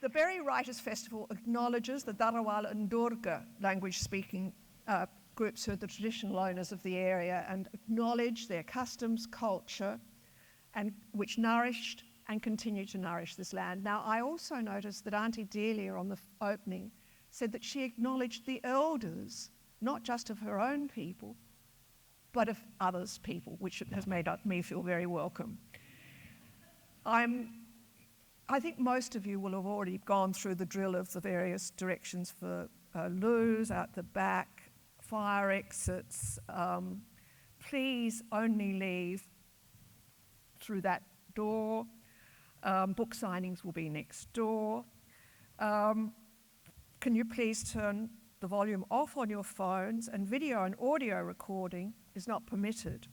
The Berry Writers Festival acknowledges the Darawal and Durga language-speaking groups who are the traditional owners of the area and acknowledge their customs, culture, and which nourished and continue to nourish this land. Now, I also noticed that Auntie Delia on the opening said that she acknowledged the elders, not just of her own people, but of others' people, which has made me feel very welcome. I think most of you will have already gone through the drill of the various directions for loos out the back, fire exits. Please only leave through that door. Book signings will be next door. Can you please turn the volume off on your phones, and video and audio recording is not permitted.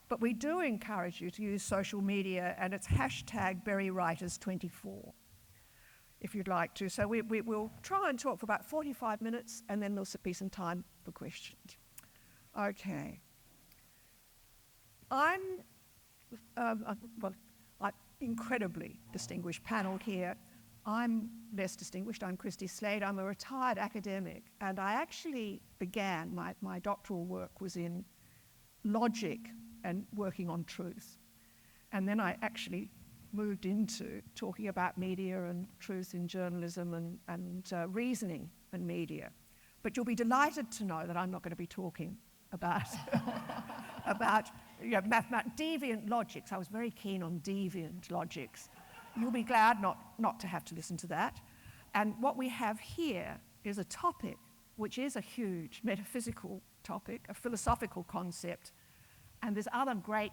But we do encourage you to use social media, and it's #BerryWriters24 if you'd like to. So we'll try and talk for about 45 minutes, and then there'll be some time for questions. Okay. I'm incredibly distinguished panel here. I'm less distinguished. I'm Christy Slade. I'm a retired academic, and I actually began, my doctoral work was in logic and working on truth. And then I actually moved into talking about media and truth in journalism and reasoning and media. But you'll be delighted to know that I'm not going to be talking about, deviant logics. I was very keen on deviant logics. You'll be glad not to have to listen to that. And what we have here is a topic which is a huge metaphysical topic, a philosophical concept, and this other great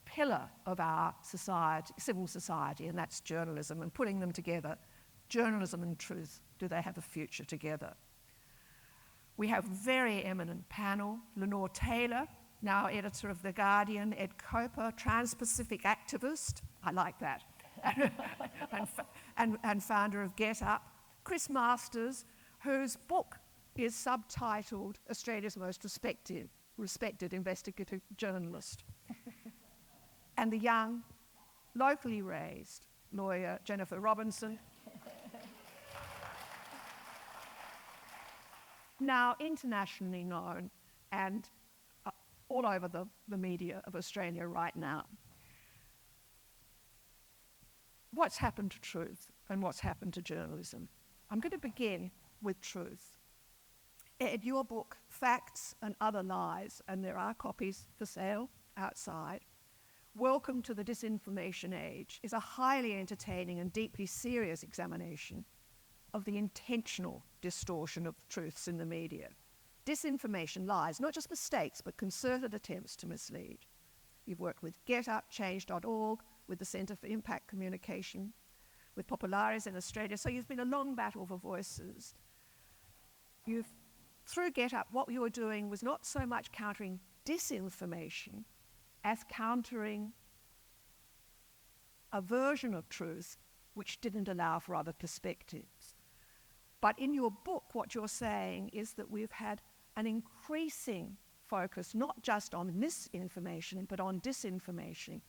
pillar of our society, civil society, and that's journalism, and putting them together. Journalism and truth, do they have a future together? We have a very eminent panel: Lenore Taylor, now editor of The Guardian; Ed Coper, trans-Pacific activist, I like that, and founder of Get Up; Chris Masters, whose book is subtitled Australia's Most Respected Investigative Journalist; and the young, locally raised lawyer Jennifer Robinson, now internationally known and all over the media of Australia right now. What's happened to truth and what's happened to journalism? I'm going to begin with truth. Ed, your book, Facts and Other Lies, and there are copies for sale outside, Welcome to the Disinformation Age, is a highly entertaining and deeply serious examination of the intentional distortion of truths in the media. Disinformation, lies, not just mistakes, but concerted attempts to mislead. You've worked with Get Up, Change.org, with the Centre for Impact Communication, with Populares in Australia, so you've been a long battle for voices. Through Get Up, what you were doing was not so much countering disinformation as countering a version of truth which didn't allow for other perspectives. But in your book, what you're saying is that we've had an increasing focus not just on misinformation, but on disinformation.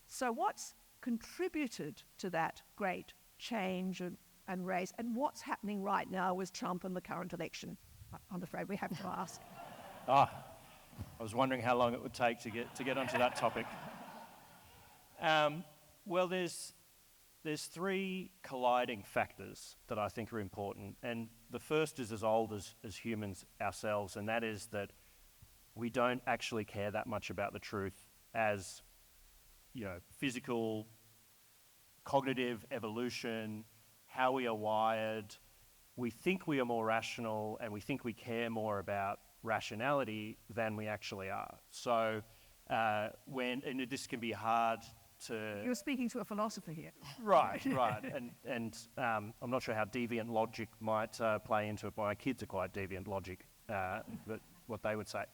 So what's contributed to that great change and race, and what's happening right now with Trump and the current election? I'm afraid we have to ask. I was wondering how long it would take to get onto that topic. Well, there's three colliding factors that I think are important, and the first is as old as humans ourselves, and that is that we don't actually care that much about the truth as, physical, cognitive evolution, how we are wired. We think we are more rational, and we think we care more about rationality than we actually are. So and this can be hard to... You're speaking to a philosopher here. Right. And I'm not sure how deviant logic might play into it. My kids are quite deviant logic, but what they would say.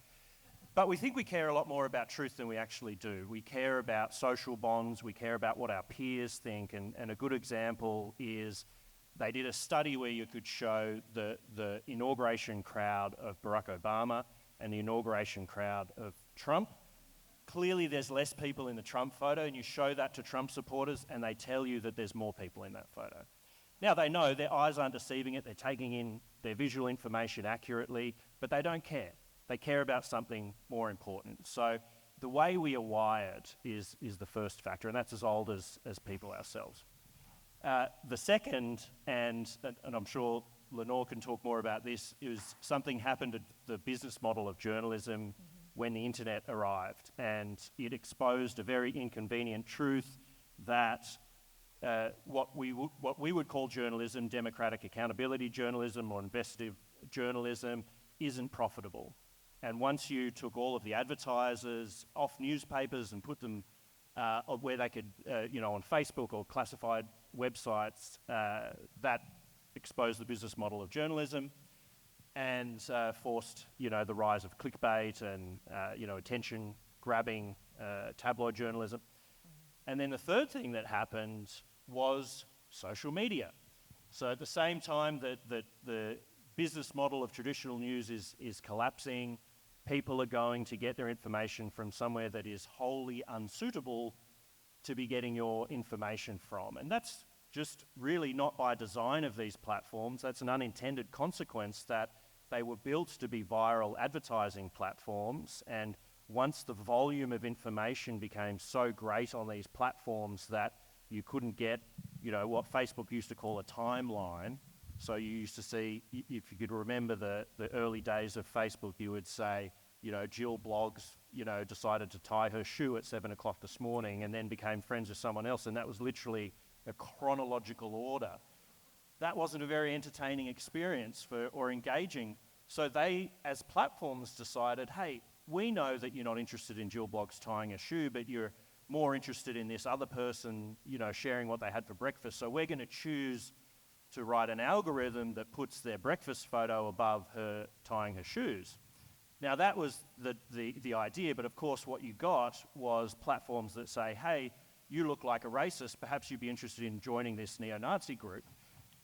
But we think we care a lot more about truth than we actually do. We care about social bonds, we care about what our peers think, and a good example is they did a study where you could show the inauguration crowd of Barack Obama and the inauguration crowd of Trump. Clearly there's less people in the Trump photo, and you show that to Trump supporters and they tell you that there's more people in that photo. Now they know their eyes aren't deceiving it, they're taking in their visual information accurately, but they don't care. They care about something more important. So the way we are wired is the first factor, and that's as old as people ourselves. The second, and I'm sure Lenore can talk more about this, is something happened to the business model of journalism when the internet arrived, and it exposed a very inconvenient truth that what we would call journalism, democratic accountability journalism or investigative journalism, isn't profitable. And once you took all of the advertisers off newspapers and put them where they could, on Facebook or classified websites, that exposed the business model of journalism and forced, the rise of clickbait and, attention-grabbing tabloid journalism. And then the third thing that happened was social media. So at the same time that the business model of traditional news is collapsing, people are going to get their information from somewhere that is wholly unsuitable to be getting your information from. And that's just really not by design of these platforms. That's an unintended consequence that they were built to be viral advertising platforms, and once the volume of information became so great on these platforms that you couldn't get, what Facebook used to call a timeline. So you used to see, if you could remember the early days of Facebook, you would say, Jill Blogs, decided to tie her shoe at 7 o'clock this morning and then became friends with someone else, and that was literally a chronological order. That wasn't a very entertaining experience or engaging. So they, as platforms, decided, hey, we know that you're not interested in Jill Blogs tying a shoe, but you're more interested in this other person, sharing what they had for breakfast. So we're going to choose to write an algorithm that puts their breakfast photo above her tying her shoes. Now that was the idea, but of course what you got was platforms that say, hey, you look like a racist, perhaps you'd be interested in joining this neo-Nazi group,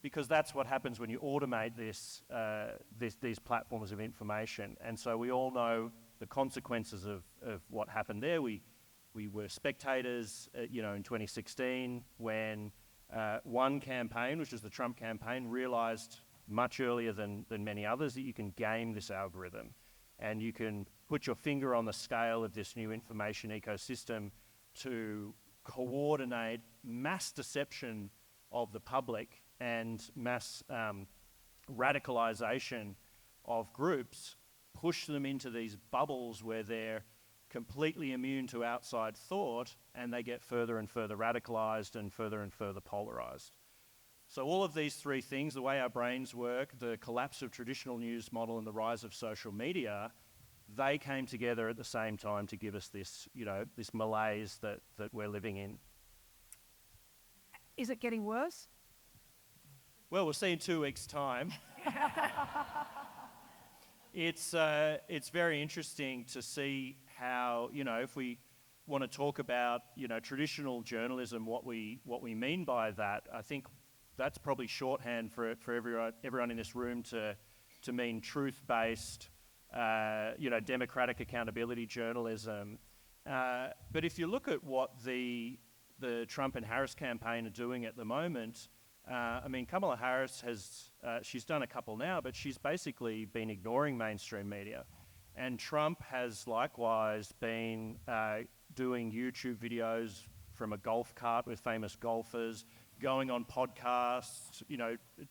because that's what happens when you automate these platforms of information. And so we all know the consequences of what happened there. We were spectators, in 2016 when one campaign, which was the Trump campaign, realized much earlier than many others that you can game this algorithm and you can put your finger on the scale of this new information ecosystem to coordinate mass deception of the public and mass radicalization of groups, push them into these bubbles where they're completely immune to outside thought, and they get further and further radicalized and further polarized. So all of these three things, the way our brains work, the collapse of traditional news model and the rise of social media, they came together at the same time to give us this, this malaise that we're living in. Is it getting worse? Well, we'll see in 2 weeks' time. It's very interesting to see how, if we want to talk about, traditional journalism, what we mean by that, I think that's probably shorthand for everyone in this room to mean truth-based, democratic accountability journalism. But if you look at what the Trump and Harris campaign are doing at the moment, Kamala Harris she's done a couple now, but she's basically been ignoring mainstream media. And Trump has likewise been doing YouTube videos from a golf cart with famous golfers, going on podcasts,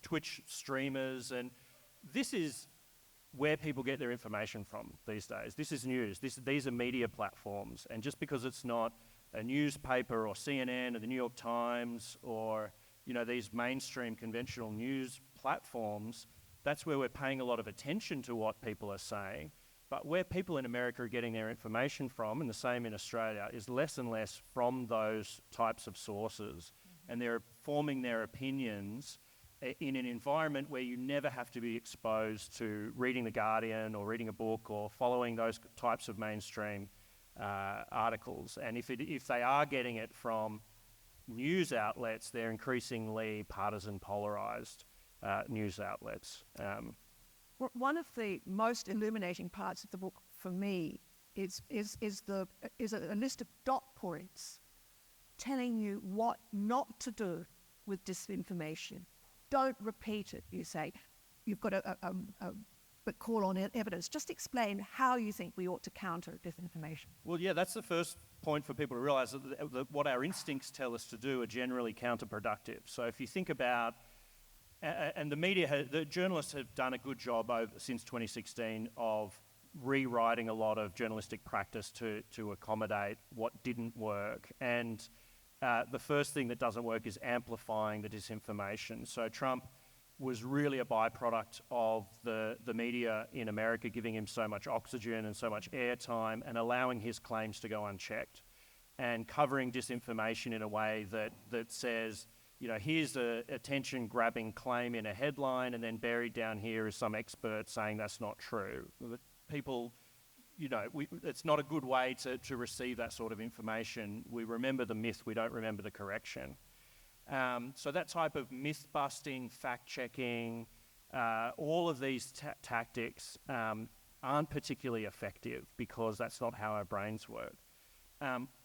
Twitch streamers, and this is where people get their information from these days. This is news. These are media platforms, and just because it's not a newspaper or CNN or the New York Times or these mainstream conventional news platforms, that's where we're paying a lot of attention to what people are saying. But where people in America are getting their information from, and the same in Australia, is less and less from those types of sources. And they're forming their opinions in an environment where you never have to be exposed to reading The Guardian or reading a book or following those types of mainstream articles. And if they are getting it from news outlets, they're increasingly partisan, polarised news outlets. One of the most illuminating parts of the book for me is a list of dot points telling you what not to do with disinformation. Don't repeat it, you say. You've got but call on evidence. Just explain how you think we ought to counter disinformation. Well, yeah, that's the first point for people to realise that what our instincts tell us to do are generally counterproductive. So if you think about, and the journalists have done a good job since 2016 of rewriting a lot of journalistic practice to accommodate what didn't work. And the first thing that doesn't work is amplifying the disinformation. So Trump was really a byproduct of the media in America giving him so much oxygen and so much airtime and allowing his claims to go unchecked and covering disinformation in a way that says, here's a attention-grabbing claim in a headline, and then buried down here is some expert saying that's not true. People, it's not a good way to receive that sort of information. We remember the myth, we don't remember the correction. So that type of myth-busting, fact-checking, all of these tactics aren't particularly effective because that's not how our brains work.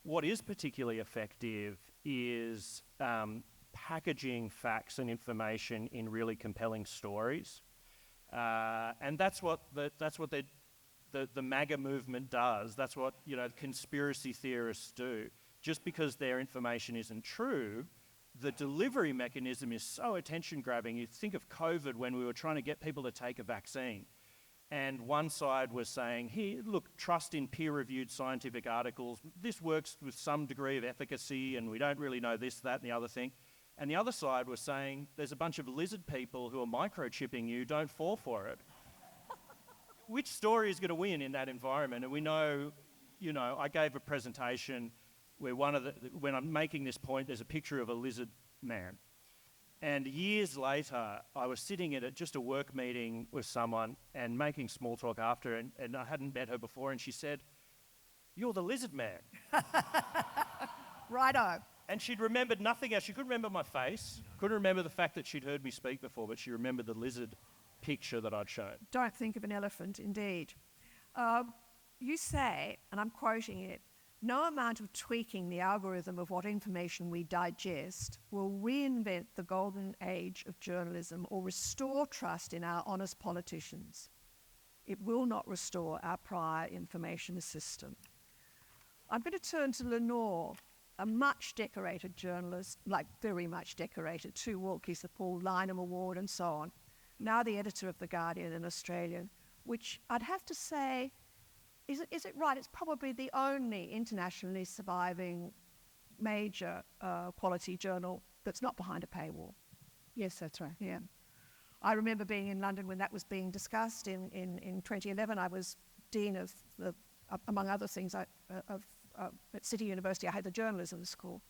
What is particularly effective is packaging facts and information in really compelling stories, and that's what the MAGA movement does. That's what conspiracy theorists do. Just because their information isn't true, the delivery mechanism is so attention-grabbing. You think of COVID when we were trying to get people to take a vaccine, and one side was saying, here, look, trust in peer-reviewed scientific articles. This works with some degree of efficacy, and we don't really know this, that, and the other thing. And the other side was saying, there's a bunch of lizard people who are microchipping you, don't fall for it. Which story is going to win in that environment? And we know, I gave a presentation where when I'm making this point, there's a picture of a lizard man. And years later, I was sitting at just a work meeting with someone and making small talk after, and I hadn't met her before, and she said, "You're the lizard man." Righto. And she'd remembered nothing else. She couldn't remember my face, couldn't remember the fact that she'd heard me speak before, but she remembered the lizard picture that I'd shown. Don't think of an elephant, indeed. You say, and I'm quoting it, "No amount of tweaking the algorithm of what information we digest will reinvent the golden age of journalism or restore trust in our honest politicians. It will not restore our prior information system." I'm going to turn to Lenore, a much decorated journalist, like very much decorated, 2 Walkies, the Paul Lynham Award and so on, now the editor of The Guardian in Australia, which I'd have to say, is it right? It's probably the only internationally surviving major quality journal that's not behind a paywall. Yes, that's right. Yeah. I remember being in London when that was being discussed in 2011. I was dean of, among other things, at City University. I had the journalism school,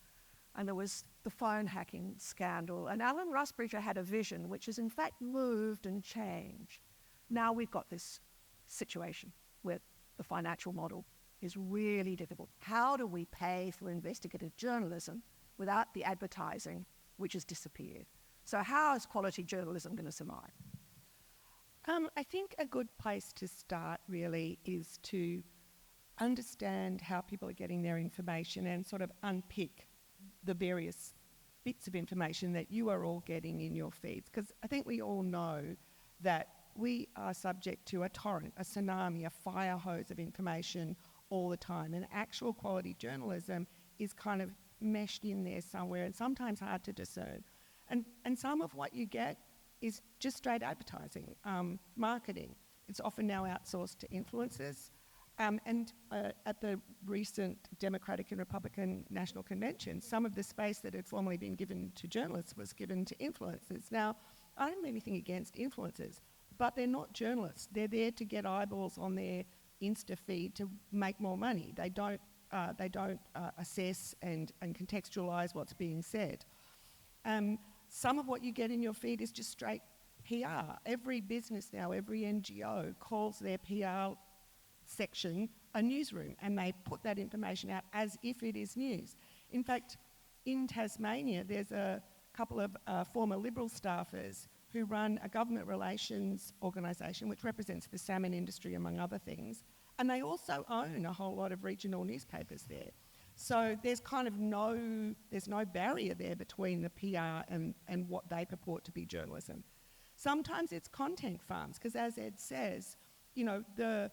and there was the phone hacking scandal. And Alan Rusbridger had a vision which has in fact moved and changed. Now we've got this situation where the financial model is really difficult. How do we pay for investigative journalism without the advertising, which has disappeared? So how is quality journalism going to survive? I think a good place to start really is to understand how people are getting their information and sort of unpick the various bits of information that you are all getting in your feeds. Because I think we all know that we are subject to a torrent, a tsunami, a fire hose of information all the time. And actual quality journalism is kind of meshed in there somewhere and sometimes hard to discern. And some of what you get is just straight advertising, marketing. It's often now outsourced to influencers. At the recent Democratic and Republican National Convention, some of the space that had formerly been given to journalists was given to influencers. Now, I don't have anything against influencers, but they're not journalists. They're there to get eyeballs on their Insta feed to make more money. They don't assess and contextualise what's being said. Some of what you get in your feed is just straight PR. Every business now, every NGO calls their PR section a newsroom, and they put that information out as if it is news. In fact, in Tasmania, there's a couple of former Liberal staffers who run a government relations organisation which represents the salmon industry, among other things, and they also own a whole lot of regional newspapers there. So there's kind of no barrier there between the PR and what they purport to be journalism. Sometimes it's content farms, because as Ed says, you know, the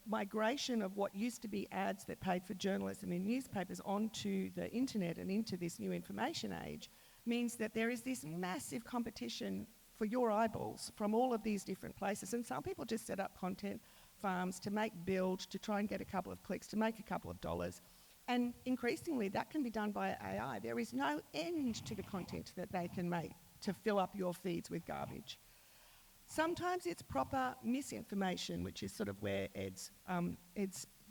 migration of what used to be ads that paid for journalism in newspapers onto the internet and into this new information age means that there is this massive competition for your eyeballs from all of these different places. And some people just set up content farms to make build, to try and get a couple of clicks, to make a couple of dollars. And increasingly that can be done by AI. There is no end to the content that they can make to fill up your feeds with garbage. Sometimes it's proper misinformation, which is sort of where Ed's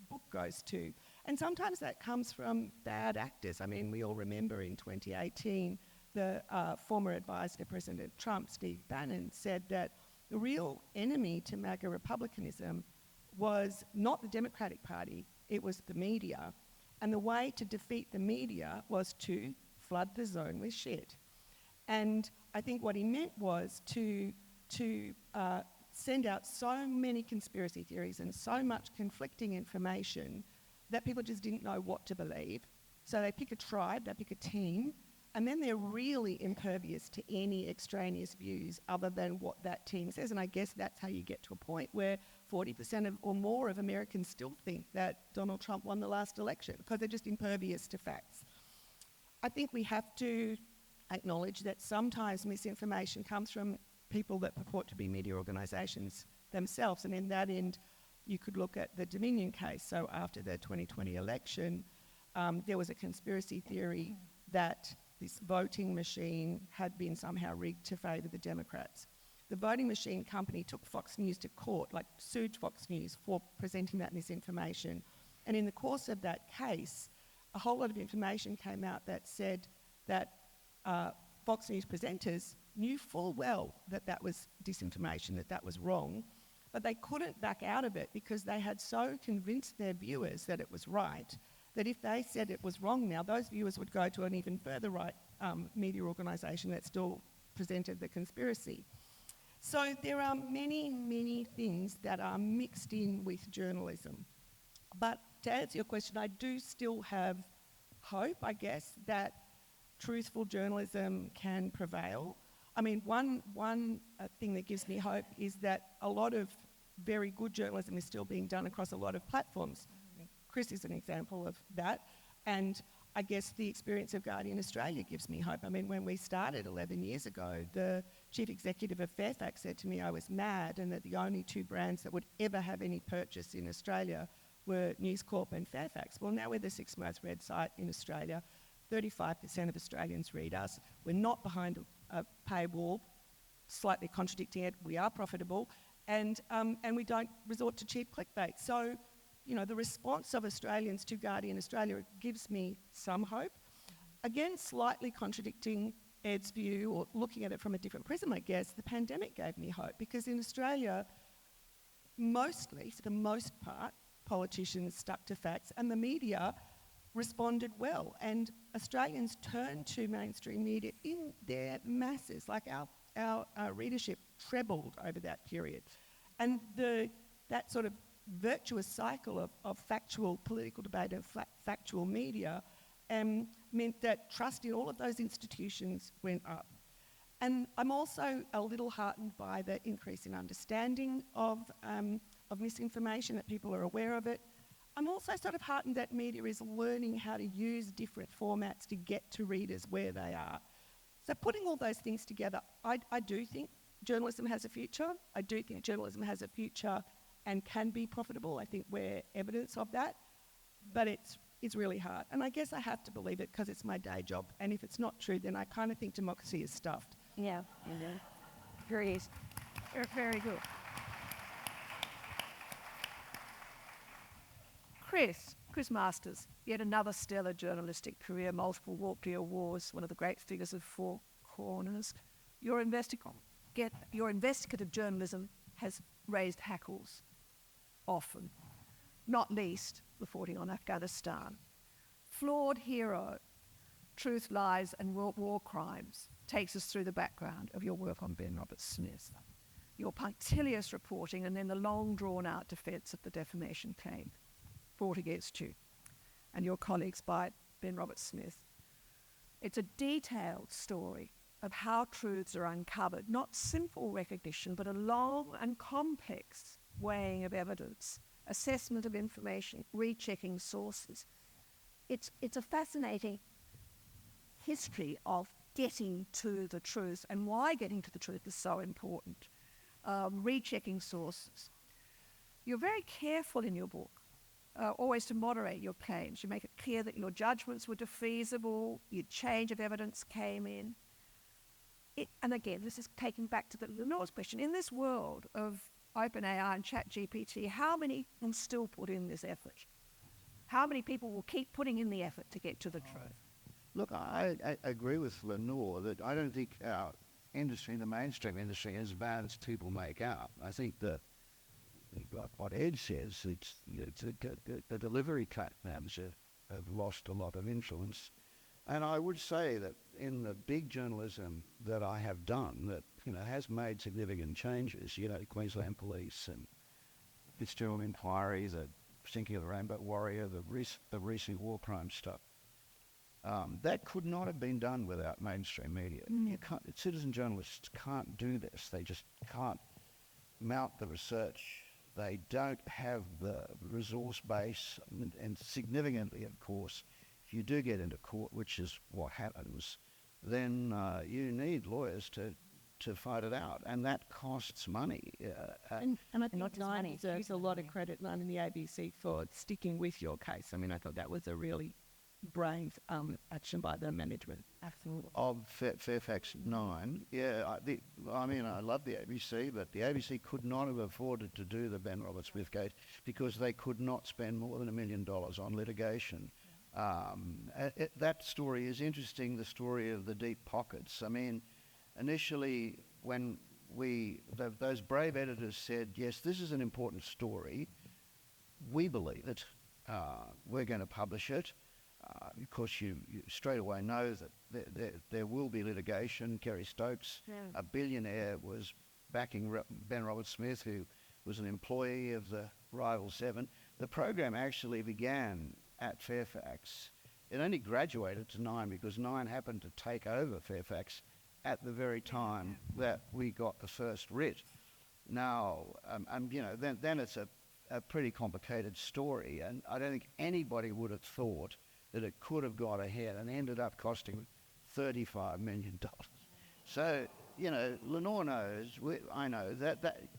book goes to. And sometimes that comes from bad actors. I mean, we all remember in 2018, the former advisor to President Trump, Steve Bannon, said that the real enemy to MAGA republicanism was not the Democratic Party, it was the media. And the way to defeat the media was to flood the zone with shit. And I think what he meant was to send out so many conspiracy theories and so much conflicting information that people just didn't know what to believe. So they pick a tribe, they pick a team, and then they're really impervious to any extraneous views other than what that team says. And I guess that's how you get to a point where 40% or more of Americans still think that Donald Trump won the last election because they're just impervious to facts. I think we have to acknowledge that sometimes misinformation comes from people that purport to be media organisations themselves. And in that end, you could look at the Dominion case. So after the 2020 election, there was a conspiracy theory that this voting machine had been somehow rigged to favour the Democrats. The voting machine company took Fox News to court, like sued Fox News for presenting that misinformation. And in the course of that case, a whole lot of information came out that said that Fox News presenters knew full well that that was disinformation, that that was wrong, but they couldn't back out of it because they had so convinced their viewers that it was right, that if they said it was wrong now, those viewers would go to an even further right media organisation that still presented the conspiracy. So there are many, many things that are mixed in with journalism. But to answer your question, I do still have hope, I guess, that truthful journalism can prevail. I mean, one thing that gives me hope is that a lot of very good journalism is still being done across a lot of platforms. Chris is an example of that. And I guess the experience of Guardian Australia gives me hope. I mean, when we started 11 years ago, the chief executive of Fairfax said to me I was mad and that the only two brands that would ever have any purchase in Australia were News Corp and Fairfax. Well, now we're the sixth most read site in Australia. 35% of Australians read us. We're not behind a paywall, slightly contradicting it. We are profitable, and we don't resort to cheap clickbait. So, you know, the response of Australians to Guardian Australia gives me some hope. Again, slightly contradicting Ed's view, or looking at it from a different prism, I guess, the pandemic gave me hope, because in Australia, mostly, for the most part, politicians stuck to facts, and the media responded well. And Australians turned to mainstream media in their masses, like our readership trebled over that period. And that sort of virtuous cycle of factual political debate and factual media meant that trust in all of those institutions went up. And I'm also a little heartened by the increase in understanding of misinformation, that people are aware of it. I'm also sort of heartened that media is learning how to use different formats to get to readers where they are. So putting all those things together, I do think journalism has a future. I do think journalism has a future and can be profitable. I think we're evidence of that. But it's really hard. And I guess I have to believe it because it's my day job. And if it's not true, then I kind of think democracy is stuffed. Yeah, very easy. Very good. Chris Masters, yet another stellar journalistic career, multiple Walkley Awards, one of the great figures of Four Corners. Your investigative journalism has raised hackles, often, not least reporting on Afghanistan. Flawed hero, truth, lies and war crimes takes us through the background of your work on Ben Roberts-Smith, your punctilious reporting and then the long drawn-out defence of the defamation claim brought against you and your colleagues by Ben Roberts-Smith. It's a detailed story of how truths are uncovered, not simple recognition, but a long and complex weighing of evidence, assessment of information, rechecking sources. It's a fascinating history of getting to the truth and why getting to the truth is so important. Rechecking sources. You're very careful in your book, always to moderate your claims. You make it clear that your judgments were defeasible, your change of evidence came in. And again, this is taking back to Lenore's question. In this world of OpenAI and ChatGPT, how many will still put in this effort? How many people will keep putting in the effort to get to the truth? Look, I agree with Lenore that I don't think our industry, the mainstream industry, is as bad as people make out. I think what Ed says, the delivery platforms have lost a lot of influence. And I would say that in the big journalism that I have done that, has made significant changes, Queensland Police and Fitzgerald Inquiry, the sinking of the Rainbow Warrior, the recent war crime stuff, that could not have been done without mainstream media. Citizen journalists can't do this. They just can't mount the research. They don't have the resource base, and significantly, of course, if you do get into court, which is what happens, then you need lawyers to fight it out, and that costs money. And I think Nine deserves a lot of credit, Nine and the ABC, for sticking with your case. I mean, I thought that was a really brave action by the management. Absolutely. Of Fairfax 9, I love the ABC, but the ABC could not have afforded to do the Ben Roberts-Smith case because they could not spend more than $1 million on litigation. That story is interesting, the story of the deep pockets. I mean, initially when those brave editors said, yes, this is an important story, we believe it, we're going to publish it. Of course, you straight away know that there will be litigation. Kerry Stokes, a billionaire, was backing Ben Roberts-Smith, who was an employee of the rival Seven. The program actually began at Fairfax. It only graduated to Nine because Nine happened to take over Fairfax at the very time that we got the first writ. Now, then it's a pretty complicated story, and I don't think anybody would have thought that it could have got ahead and ended up costing $35 million. So, Lenore knows, I know,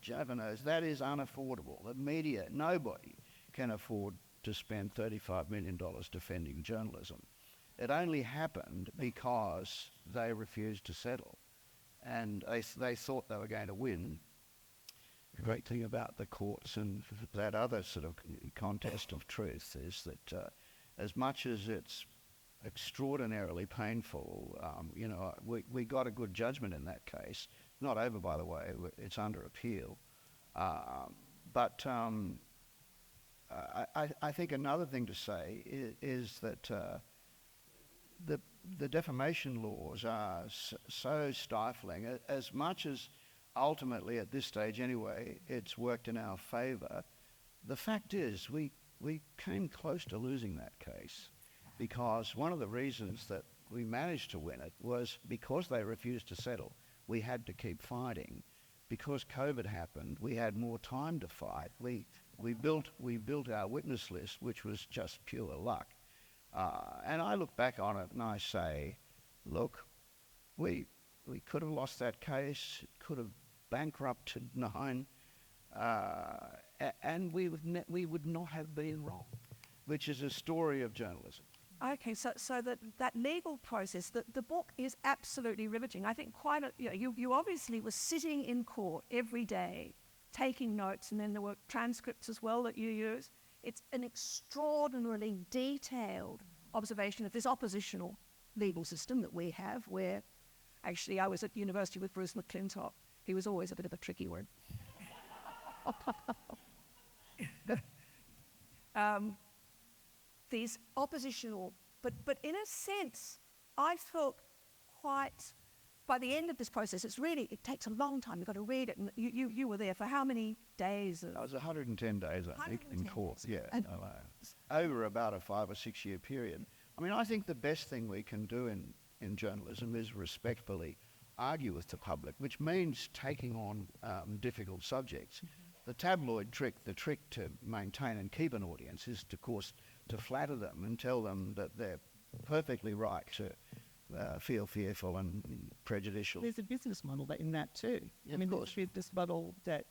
Java knows, that is unaffordable. The media, nobody can afford to spend $35 million defending journalism. It only happened because they refused to settle. And they thought they were going to win. The great thing about the courts and that other sort of contest of truth is that as much as it's extraordinarily painful, we got a good judgment in that case. Not over, by the way, it's under appeal. But I think another thing to say is that the defamation laws are so stifling. As much as ultimately, at this stage anyway, it's worked in our favour, the fact is we came close to losing that case, because one of the reasons that we managed to win it was because they refused to settle. We had to keep fighting. Because COVID happened, we had more time to fight. We built our witness list, which was just pure luck. And I look back on it and I say, look, we could have lost that case, could have bankrupted Nine, and we would not have been wrong, which is a story of journalism. Okay, so that legal process, the book is absolutely riveting. I think you obviously were sitting in court every day, taking notes, and then there were transcripts as well that you use. It's an extraordinarily detailed observation of this oppositional legal system that we have, where actually I was at university with Bruce McClintock. He was always a bit of a tricky one. These oppositional, but in a sense, I felt quite, by the end of this process, it takes a long time. You've got to read it, and you were there for how many days? It was 110 days, I think, in court. Days. Yeah, over about a 5 or 6 year period. I mean, I think the best thing we can do in journalism is respectfully argue with the public, which means taking on difficult subjects. Mm-hmm. The tabloid trick, the trick to maintain and keep an audience is, of course, to flatter them and tell them that they're perfectly right to feel fearful and prejudicial. There's a business model in that too. Yeah, I mean, of course. there's this model that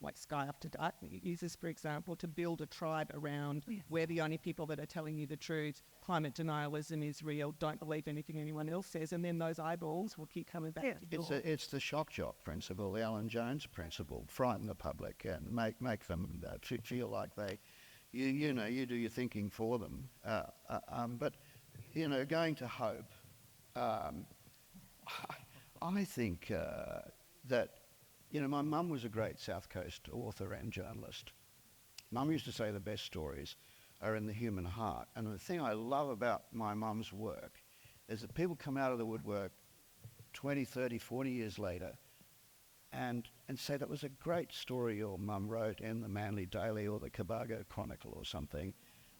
like Sky After Dark uses, for example, to build a tribe around we're the only people that are telling you the truth. Climate denialism is real. Don't believe anything anyone else says, and then those eyeballs will keep coming back to your door. It's the shock jock principle, the Alan Jones principle. Frighten the public and make them feel like they, you do your thinking for them. But going to hope. I think that, my mum was a great South Coast author and journalist. Mum used to say the best stories are in the human heart. And the thing I love about my mum's work is that people come out of the woodwork 20, 30, 40 years later and say that was a great story your mum wrote in the Manly Daily or the Cobargo Chronicle or something.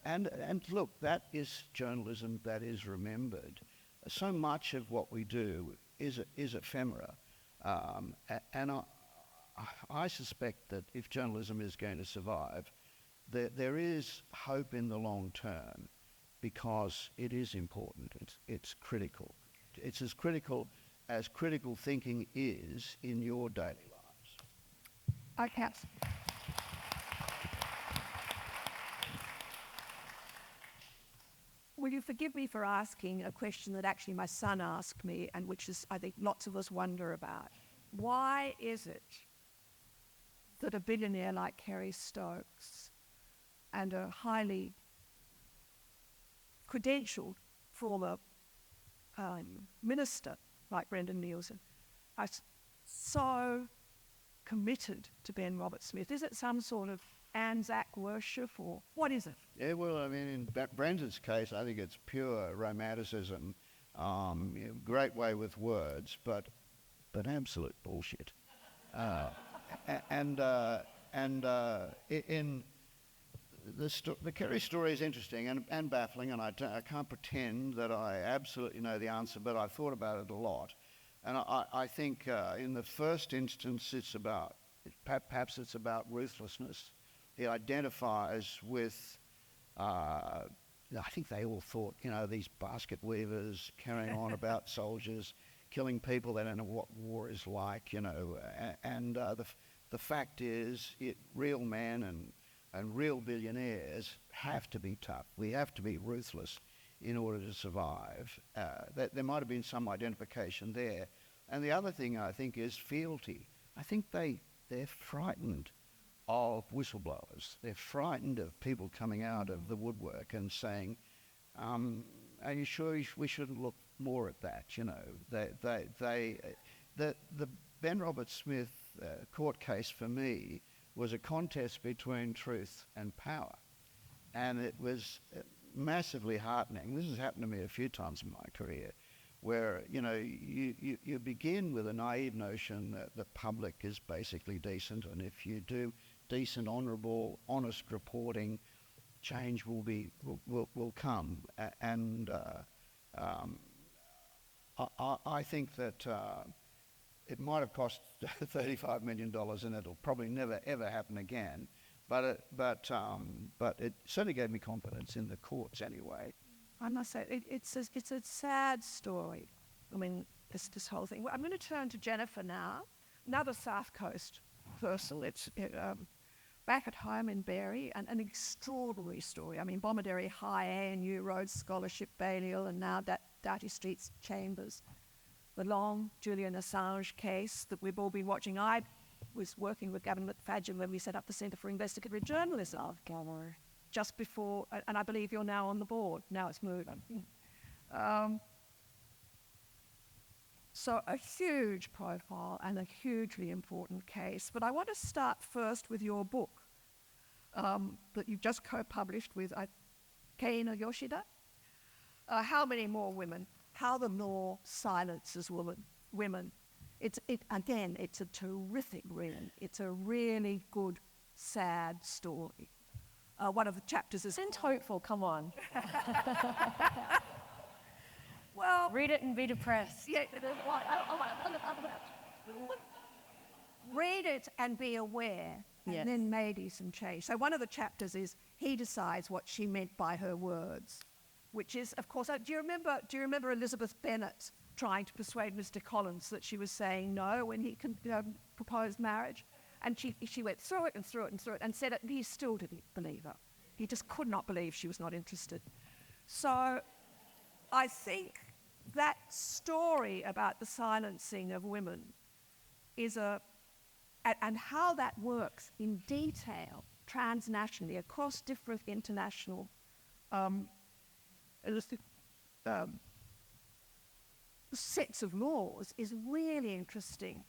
And look, that is journalism that is remembered. So much of what we do is ephemera. And I suspect that if journalism is going to survive, there is hope in the long term, because it is important. It's critical. It's as critical as critical thinking is in your daily lives. Okay. Will you forgive me for asking a question that actually my son asked me, and which is, I think, lots of us wonder about. Why is it that a billionaire like Kerry Stokes and a highly credentialed former minister like Brendan Nielsen are so committed to Ben Roberts-Smith? Is it some sort of Anzac worship, or what is it? Yeah, well, I mean, in Brendan's case, I think it's pure romanticism, great way with words, but absolute bullshit. In the Kerry story is interesting and baffling, and I can't pretend that I absolutely know the answer, but I've thought about it a lot. And I think in the first instance, perhaps it's about ruthlessness. He identifies with, I think they all thought, these basket weavers carrying on about soldiers, killing people, they don't know what war is like, and the fact is, real men and real billionaires have to be tough. We have to be ruthless in order to survive. There might have been some identification there. And the other thing, I think, is fealty. I think they're frightened of whistleblowers. They're frightened of people coming out of the woodwork and saying, are you sure we shouldn't look more at that? The Ben Roberts-Smith court case for me was a contest between truth and power. And it was massively heartening. This has happened to me a few times in my career, where, you know, you begin with a naive notion that the public is basically decent, and if you do decent, honourable, honest reporting, change will come. I think that it might have cost $35 million, and it'll probably never ever happen again. But it certainly gave me confidence in the courts anyway. I must say, it's a sad story. I mean, this whole thing. Well, I'm going to turn to Jennifer now, another South Coast person. It's back at home in Berry, an extraordinary story. I mean, Bomaderry High, ANU Road Scholarship, Balliol, and now Doughty Street's Chambers. The long Julian Assange case that we've all been watching. I was working with Gavin McFadgen when we set up the Centre for Investigatory Journalism. Just before, and I believe you're now on the board. Now it's moved. So a huge profile and a hugely important case. But I want to start first with your book that you've just co-published with Keina Yoshida. How Many More Women? How the Law Silences Women. It's a terrific read. It's a really good, sad story. One of the chapters is... And hopeful, come on. Well... Read it and be depressed. Yeah, read it and be aware, and Yes. then maybe some change. So one of the chapters is he decides what she meant by her words, which is, of course, do you remember Elizabeth Bennet trying to persuade Mr. Collins that she was saying no when he proposed marriage? And she went through it and through it and through it and said it, and he still didn't believe her. He just could not believe she was not interested. So I think that story about the silencing of women is and how that works in detail transnationally across different international sets of laws is really interesting.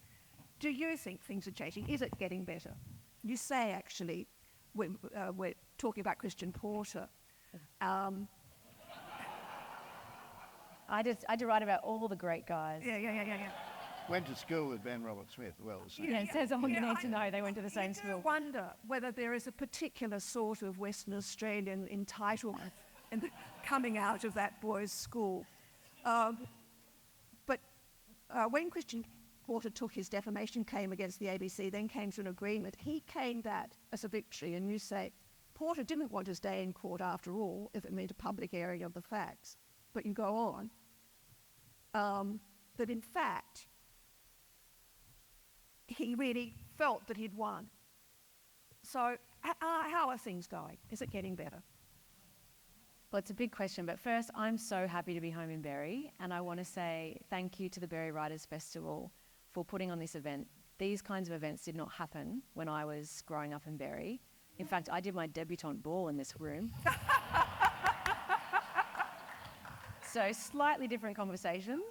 Do you think things are changing? Is it getting better? You say, actually, we're talking about Christian Porter. I did write about all the great guys. Yeah. Went to school with Ben Robert Smith. Well, the same. Yeah, it says all you need to know. They went to the same school. I wonder whether there is a particular sort of Western Australian entitlement in the coming out of that boys' school. But when Christian Porter took his defamation claim against the ABC, then came to an agreement, he claimed that as a victory, and you say, Porter didn't want his day in court after all, if it meant a public airing of the facts. But you go on, that in fact, he really felt that he'd won. So how are things going? Is it getting better? Well, it's a big question, but first, I'm so happy to be home in Berry, and I want to say thank you to the Berry Writers Festival for putting on this event. These kinds of events did not happen when I was growing up in Berry. In fact, I did my debutante ball in this room. So slightly different conversations.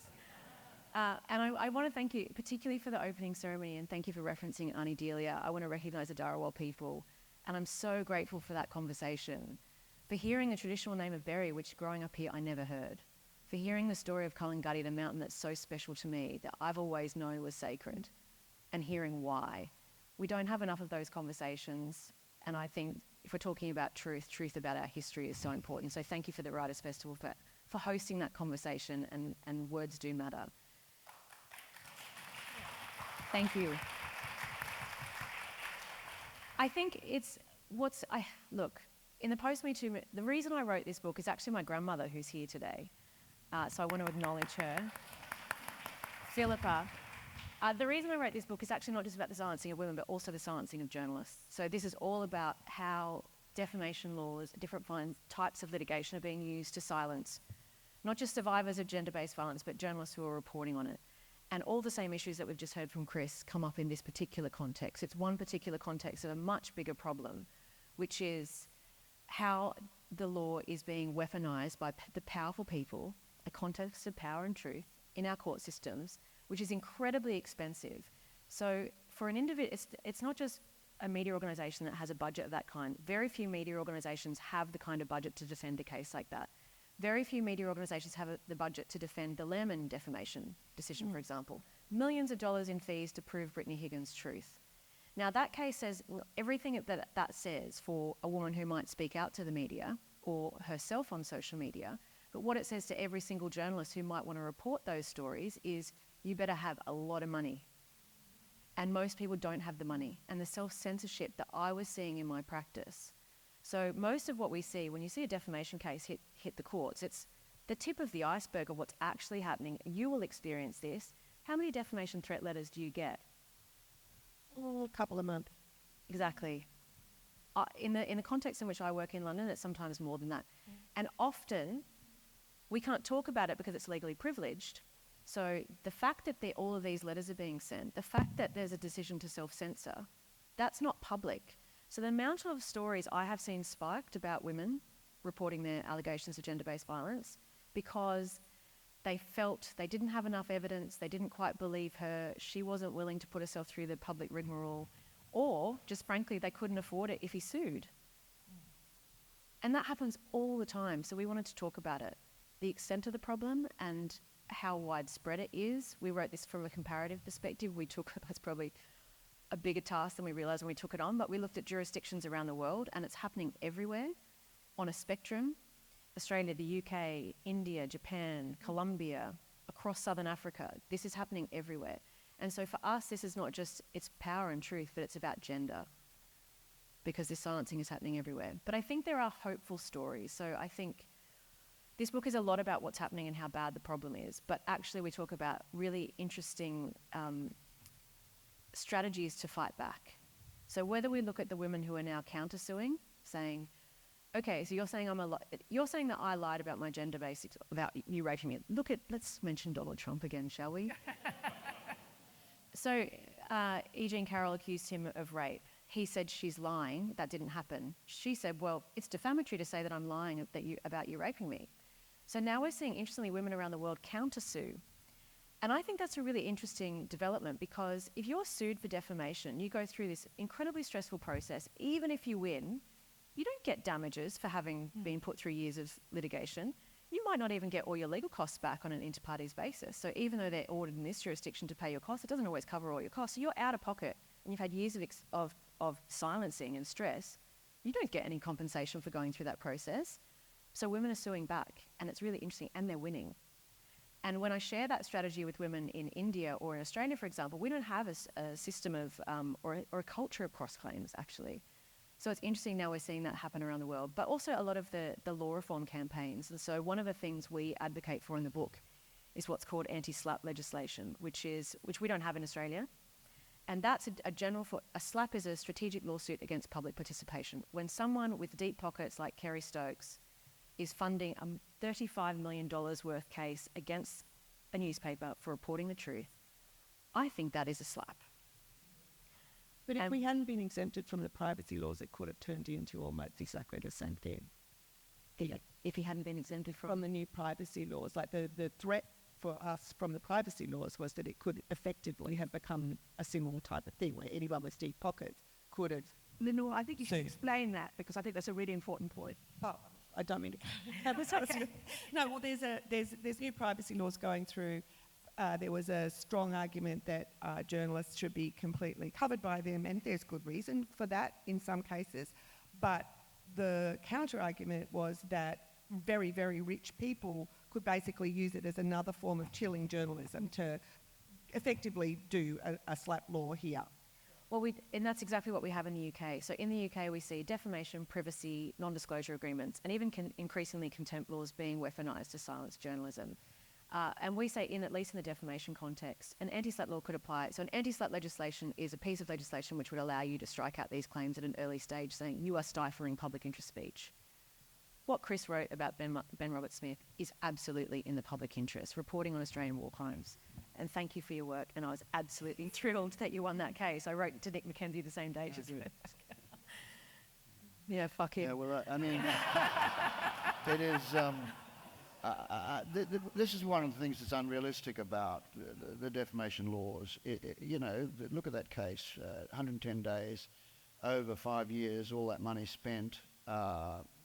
And I want to thank you, particularly for the opening ceremony, and thank you for referencing Aunty Delia. I want to recognise the Dharawal people, and I'm so grateful for that conversation, for hearing the traditional name of Berry, which growing up here I never heard, for hearing the story of Kulingadi, the mountain that's so special to me, that I've always known was sacred, and hearing why. We don't have enough of those conversations, and I think if we're talking about truth about our history is so important. So thank you for the Writers' Festival for hosting that conversation, and words do matter. Thank you. I think look, in the post-Me Too, the reason I wrote this book is actually my grandmother, who's here today. So I want to acknowledge her. Philippa. The reason I wrote this book is actually not just about the silencing of women, but also the silencing of journalists. So this is all about how defamation laws, different types of litigation are being used to silence not just survivors of gender-based violence, but journalists who are reporting on it. And all the same issues that we've just heard from Chris come up in this particular context. It's one particular context of a much bigger problem, which is how the law is being weaponized by the powerful people, a context of power and truth in our court systems, which is incredibly expensive. So for an individual, it's not just a media organisation that has a budget of that kind. Very few media organisations have the kind of budget to defend a case like that. Very few media organisations have the budget to defend the Lehrman defamation decision, for example. Millions of dollars in fees to prove Brittany Higgins' truth. Now, that case says everything that says for a woman who might speak out to the media or herself on social media, but what it says to every single journalist who might want to report those stories is you better have a lot of money. And most people don't have the money. And the self-censorship that I was seeing in my practice. So most of what we see, when you see a defamation case hit the courts, it's the tip of the iceberg of what's actually happening. You will experience this. How many defamation threat letters do you get? A couple a month. Exactly. In the context in which I work in London, it's sometimes more than that. And often, we can't talk about it because it's legally privileged. So the fact that all of these letters are being sent, the fact that there's a decision to self-censor, that's not public. So the amount of stories I have seen spiked about women reporting their allegations of gender-based violence because they felt they didn't have enough evidence, they didn't quite believe her, she wasn't willing to put herself through the public rigmarole, or just frankly, they couldn't afford it if he sued. And that happens all the time, so we wanted to talk about it. The extent of the problem and how widespread it is. We wrote this from a comparative perspective. That's probably a bigger task than we realised when we took it on, but we looked at jurisdictions around the world and it's happening everywhere on a spectrum. Australia, the UK, India, Japan, Colombia, across Southern Africa. This is happening everywhere. And so for us, this is not just it's power and truth, but it's about gender because this silencing is happening everywhere. But I think there are hopeful stories. So I think this book is a lot about what's happening and how bad the problem is, but actually we talk about really interesting strategies to fight back. So whether we look at the women who are now countersuing, saying, okay, so you're saying you're saying that I lied about my gender basics, about you raping me. Let's mention Donald Trump again, shall we? So E. Jean Carroll accused him of rape. He said she's lying, that didn't happen. She said, well, it's defamatory to say that I'm lying about you raping me. So now we're seeing, interestingly, women around the world countersue. And I think that's a really interesting development because if you're sued for defamation, you go through this incredibly stressful process. Even if you win, you don't get damages for having been put through years of litigation. You might not even get all your legal costs back on an inter-partes basis. So even though they're ordered in this jurisdiction to pay your costs, it doesn't always cover all your costs. So you're out of pocket and you've had years of silencing and stress. You don't get any compensation for going through that process. So women are suing back, and it's really interesting, and they're winning. And when I share that strategy with women in India or in Australia, for example, we don't have a system of, or a culture of cross-claims, actually. So it's interesting now we're seeing that happen around the world, but also a lot of the law reform campaigns. And so one of the things we advocate for in the book is what's called anti-slap legislation, which we don't have in Australia. And that's a slap is a strategic lawsuit against public participation. When someone with deep pockets like Kerry Stokes is funding a $35 million worth case against a newspaper for reporting the truth, I think that is a slap. But if we hadn't been exempted from the privacy laws, it could have turned into almost exactly the same thing. If he hadn't been exempted From the new privacy laws, like the threat for us from the privacy laws was that it could effectively have become a similar type of thing where anyone with deep pockets could have... Lenore, I think you should explain that because I think that's a really important point. Oh, I don't mean to... No, well, there's new privacy laws going through. There was a strong argument that journalists should be completely covered by them, and there's good reason for that in some cases. But the counter-argument was that very, very rich people could basically use it as another form of chilling journalism to effectively do a slap law here. Well, and that's exactly what we have in the UK. So in the UK, we see defamation, privacy, non-disclosure agreements, and even increasingly contempt laws being weaponised to silence journalism. And we say, at least in the defamation context, an anti-slap law could apply. So an anti-slap legislation is a piece of legislation which would allow you to strike out these claims at an early stage, saying you are stifling public interest speech. What Chris wrote about Ben Roberts-Smith is absolutely in the public interest, reporting on Australian war crimes. And thank you for your work. And I was absolutely thrilled that you won that case. I wrote to Nick McKenzie the same day as you. Yeah, fuck him. Yeah, well, I mean, it is... this is one of the things that's unrealistic about the defamation laws. Look at that case, 110 days. over 5 years, all that money spent,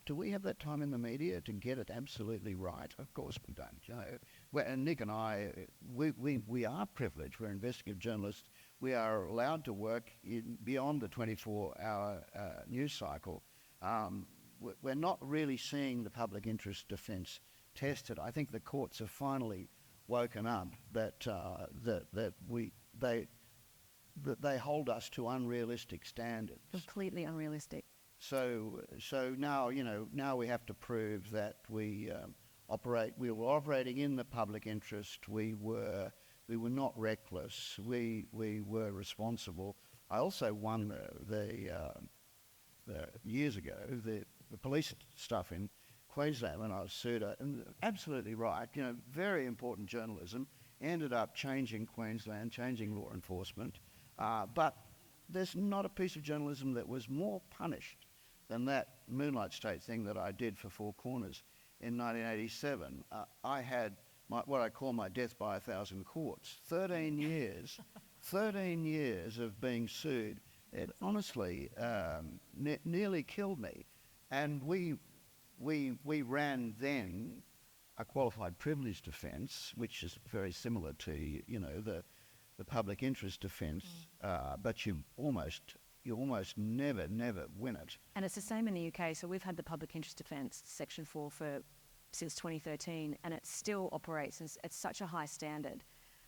do we have that time in the media to get it absolutely right? Of course we don't. You know, and Nick and I, we are privileged. We're investigative journalists. We are allowed to work beyond the 24-hour news cycle. We're not really seeing the public interest defence tested. I think the courts have finally woken up that they hold us to unrealistic standards. Completely unrealistic. So now, now we have to prove that we were operating in the public interest. We were not reckless. We were responsible. I also won years ago the police stuff in Queensland when I was sued, and absolutely right. Very important journalism ended up changing Queensland, changing law enforcement. But there's not a piece of journalism that was more punished than that Moonlight State thing that I did for Four Corners in 1987. I had what I call my death by 1,000 courts. 13 years, 13 years of being sued. It honestly nearly killed me. And we ran then a qualified privilege defence, which is very similar to the public interest defence, but you almost never win it. And it's the same in the UK. So we've had the public interest defence, Section 4, since 2013, and it still operates at such a high standard.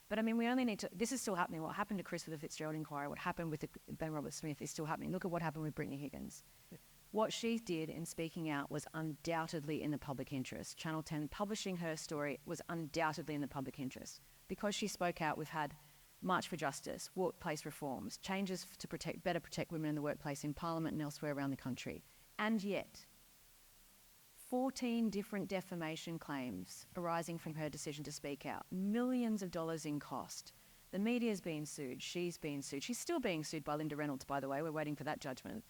But I mean, we only need to, this is still happening. What happened to Chris with the Fitzgerald inquiry, what happened with the Ben Roberts-Smith is still happening. Look at what happened with Brittany Higgins. What she did in speaking out was undoubtedly in the public interest. Channel 10 publishing her story was undoubtedly in the public interest. Because she spoke out, we've had March for Justice, workplace reforms, changes to better protect women in the workplace in Parliament and elsewhere around the country. And yet, 14 different defamation claims arising from her decision to speak out, millions of dollars in cost. The media's been sued, she's been sued. She's still being sued by Linda Reynolds, by the way. We're waiting for that judgment.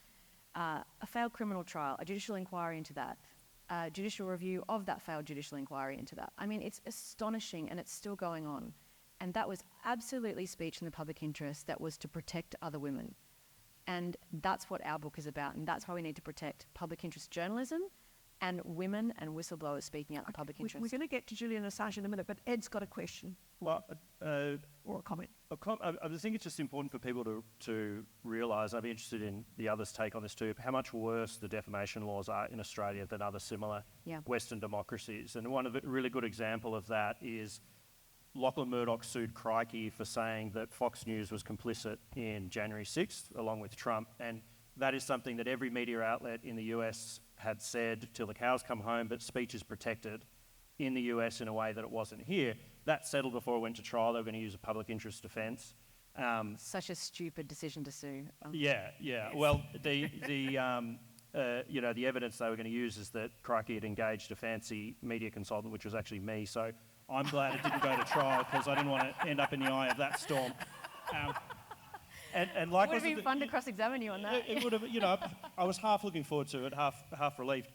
A failed criminal trial, a judicial inquiry into that, a judicial review of that failed judicial inquiry into that. I mean, it's astonishing, and it's still going on. And that was absolutely speech in the public interest that was to protect other women. And that's what our book is about, and that's why we need to protect public interest journalism and women and whistleblowers speaking out in the public interest. We're going to get to Julian Assange in a minute, but Ed's got a question. Well, or a comment. I think it's just important for people to realise, I'd be interested in the others' take on this too, how much worse the defamation laws are in Australia than other similar Western democracies. And one of the really good example of that is Lachlan Murdoch sued Crikey for saying that Fox News was complicit in January 6th, along with Trump. And that is something that every media outlet in the US had said till the cows come home, but speech is protected in the US in a way that it wasn't here. That settled before it went to trial. They were going to use a public interest defence. Such a stupid decision to sue. Yeah. Well, the evidence they were going to use is that Crikey had engaged a fancy media consultant, which was actually me. So I'm glad it didn't go to trial because I didn't want to end up in the eye of that storm. And like it would have been fun to cross-examine you on that. It would have, I was half looking forward to it, half relieved.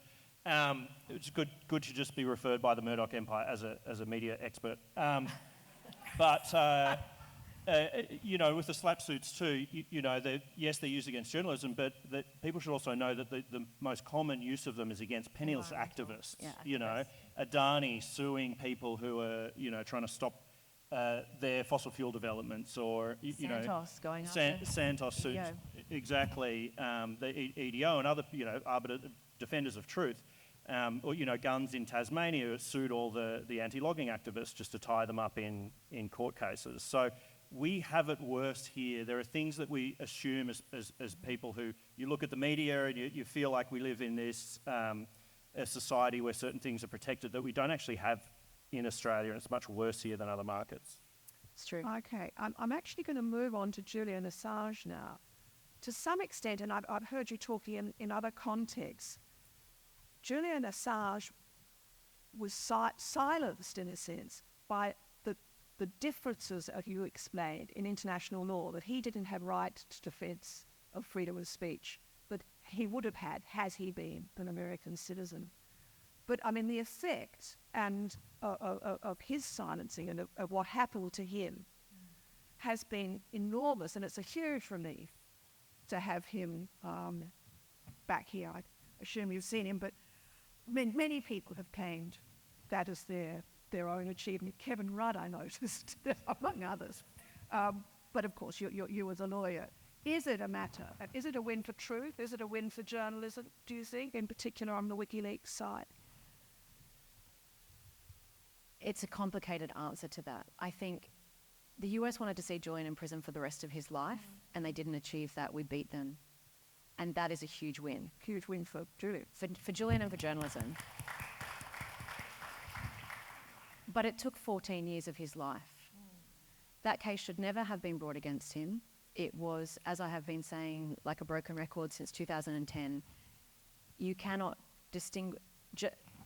It's good to just be referred by the Murdoch Empire as a media expert. But with the slap suits too, yes, they're used against journalism, but people should also know that the most common use of them is against penniless activists. Adani suing people who are, trying to stop their fossil fuel developments, or Santos going after Santos suits, EDO. Exactly. The EDO and other arbiter defenders of truth, or Guns in Tasmania sued all the anti-logging activists just to tie them up in court cases. So we have it worse here. There are things that we assume as people who you look at the media and you feel like we live in this a society where certain things are protected that we don't actually have in Australia, and it's much worse here than other markets. It's true. Okay, I'm actually going to move on to Julian Assange now. To some extent, and I've heard you talking in other contexts, Julian Assange was silenced, in a sense, by the differences, as you explained, in international law, that he didn't have right to defence of freedom of speech, but he would have had he been an American citizen. But I mean, the effect of his silencing and of what happened to him has been enormous, and it's a huge relief to have him back here. I assume you've seen him, but many people have claimed that as their own achievement. Kevin Rudd, I noticed, among others. But of course, you as a lawyer. Is it a matter? Is it a win for truth? Is it a win for journalism, do you think, in particular on the WikiLeaks side? It's a complicated answer to that. I think the US wanted to see Julian in prison for the rest of his life, and they didn't achieve that. We beat them. And that is a huge win. Huge win for Julian. For Julian and for journalism. But it took 14 years of his life. That case should never have been brought against him. It was, as I have been saying, like a broken record since 2010. You cannot distinguish.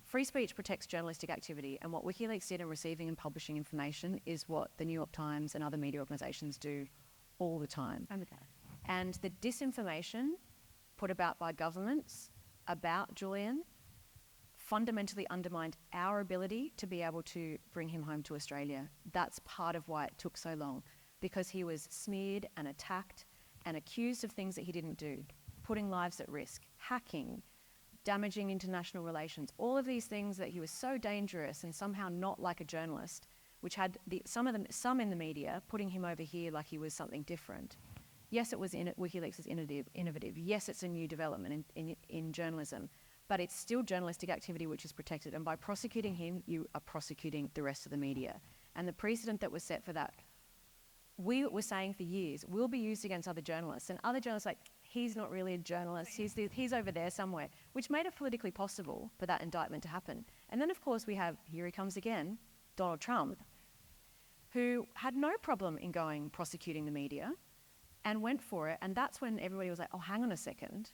Free speech protects journalistic activity, and what WikiLeaks did in receiving and publishing information is what the New York Times and other media organisations do all the time. And the disinformation put about by governments about Julian fundamentally undermined our ability to be able to bring him home to Australia. That's part of why it took so long, because he was smeared and attacked and accused of things that he didn't do, putting lives at risk, hacking, damaging international relations, all of these things that he was so dangerous and somehow not like a journalist, which had some in the media putting him over here like he was something different. Yes, it was WikiLeaks is innovative. Yes, it's a new development in journalism, but it's still journalistic activity which is protected. And by prosecuting him, you are prosecuting the rest of the media. And the precedent that was set for that, we were saying for years, will be used against other journalists. And other journalists like, he's not really a journalist, he's over there somewhere, which made it politically possible for that indictment to happen. And then, of course, we have, here he comes again, Donald Trump, who had no problem in prosecuting the media and went for it. And that's when everybody was like, oh, hang on a second,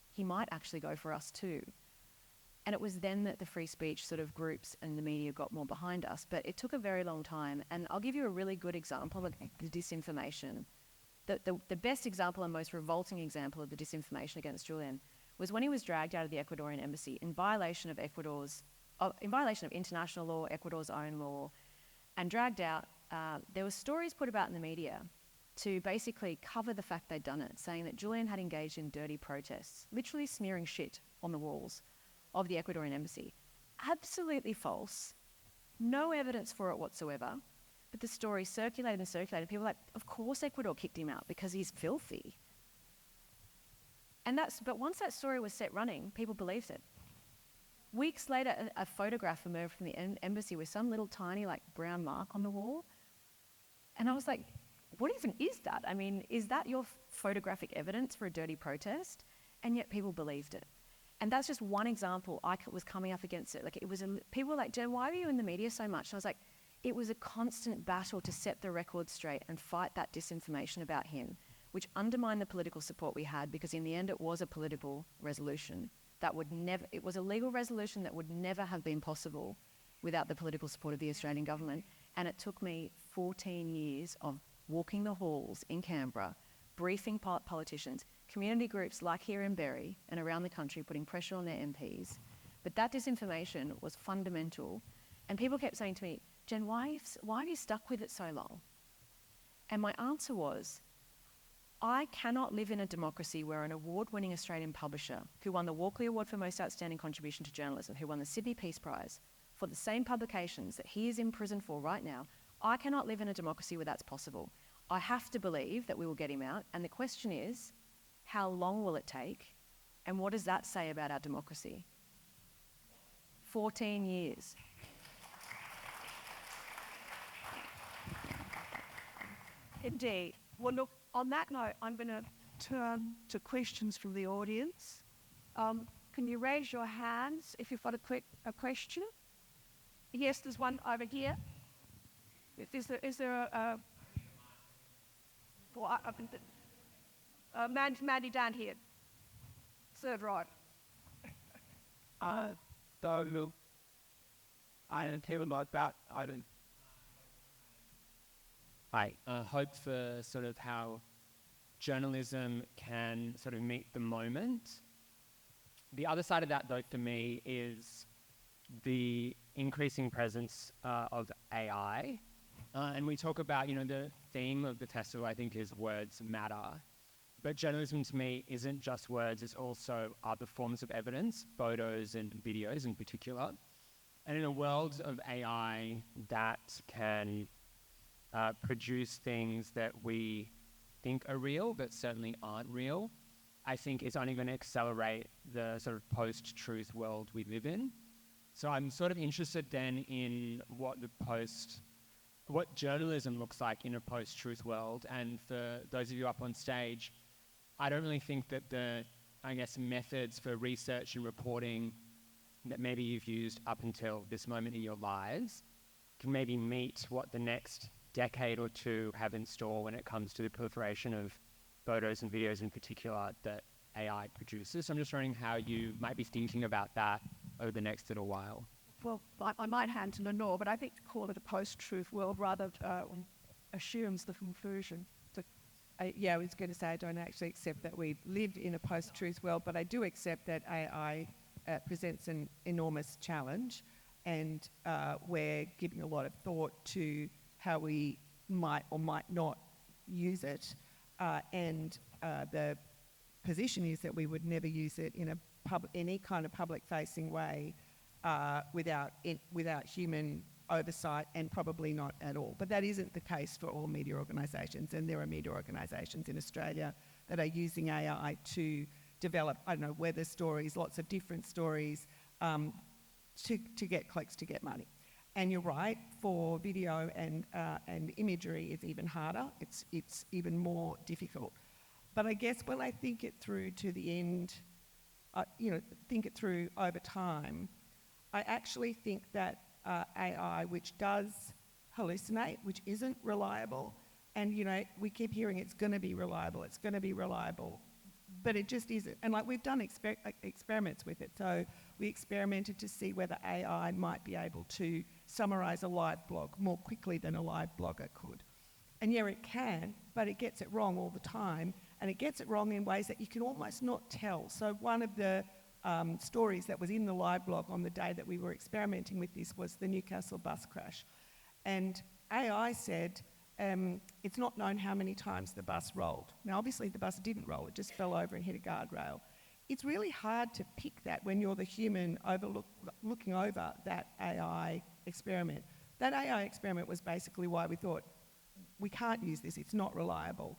he might actually go for us too. And it was then that the free speech sort of groups and the media got more behind us. But it took a very long time. And I'll give you a really good example of the disinformation. The best example and most revolting example of the disinformation against Julian was when he was dragged out of the Ecuadorian embassy in violation of international law, Ecuador's own law, and dragged out. There were stories put about in the media to basically cover the fact they'd done it, saying that Julian had engaged in dirty protests, literally smearing shit on the walls of the Ecuadorian embassy. Absolutely false. No evidence for it whatsoever. But the story circulated and circulated. People were like, of course Ecuador kicked him out because he's filthy. But once that story was set running, people believed it. Weeks later, a photograph emerged from the embassy with some little tiny brown mark on the wall. And I was like, what even is that? I mean, is that your photographic evidence for a dirty protest? And yet people believed it. And that's just one example I was coming up against it. People were like, Jen, why are you in the media so much? And I was like, it was a constant battle to set the record straight and fight that disinformation about him, which undermined the political support we had, because in the end it was a political resolution it was a legal resolution that would never have been possible without the political support of the Australian government. And it took me 14 years of walking the halls in Canberra, briefing politicians, community groups like here in Berry and around the country, putting pressure on their MPs. But that disinformation was fundamental. And people kept saying to me, Jen, why have you stuck with it so long? And my answer was, I cannot live in a democracy where an award-winning Australian publisher who won the Walkley Award for Most Outstanding Contribution to Journalism, who won the Sydney Peace Prize for the same publications that he is in prison for right now, I cannot live in a democracy where that's possible. I have to believe that we will get him out. And the question is, how long will it take? And what does that say about our democracy? 14 years. Indeed. Well, look, on that note, I'm going to turn to questions from the audience. Can you raise your hands if you've got a question? Yes, there's one over here. Is there a Mandy down here? Third right. So, I don't hear about that. I don't. I hope for sort of how journalism can sort of meet the moment. The other side of that, though, for me, is the increasing presence of AI. And we talk about, the theme of the festival, I think, is words matter. But journalism to me isn't just words, it's also other forms of evidence, photos and videos in particular. And in a world of AI that can produce things that we think are real but certainly aren't real, I think it's only going to accelerate the sort of post-truth world we live in. So I'm sort of interested then in what journalism looks like in a post-truth world. And for those of you up on stage, I don't really think that the, methods for research and reporting that maybe you've used up until this moment in your lives can maybe meet what the next decade or two have in store when it comes to the proliferation of photos and videos in particular that AI produces. So I'm just wondering how you might be thinking about that over the next little while. Well, I might hand to Lenore, but I think to call it a post-truth world rather assumes the conclusion. I was going to say I don't actually accept that we live in a post-truth world, but I do accept that AI presents an enormous challenge, and we're giving a lot of thought to how we might or might not use it, and the position is that we would never use it in any kind of public-facing way without human oversight, and probably not at all. But that isn't the case for all media organisations, and there are media organisations in Australia that are using AI to develop, weather stories, lots of different stories, to get clicks, to get money. And you're right, for video and imagery, it's even harder. It's even more difficult. But I guess when I think it through to the end, think it through over time, I actually think that AI, which does hallucinate, which isn't reliable, and we keep hearing it's going to be reliable, but it just isn't. And we've done experiments with it. So we experimented to see whether AI might be able to summarise a live blog more quickly than a live blogger could. And yeah, it can, but it gets it wrong all the time, and it gets it wrong in ways that you can almost not tell. So one of the stories that was in the live blog on the day that we were experimenting with this was the Newcastle bus crash. And AI said it's not known how many times the bus rolled. Now, obviously, the bus didn't roll. It just fell over and hit a guardrail. It's really hard to pick that when you're the human looking over that AI experiment. That AI experiment was basically why we thought, we can't use this, it's not reliable.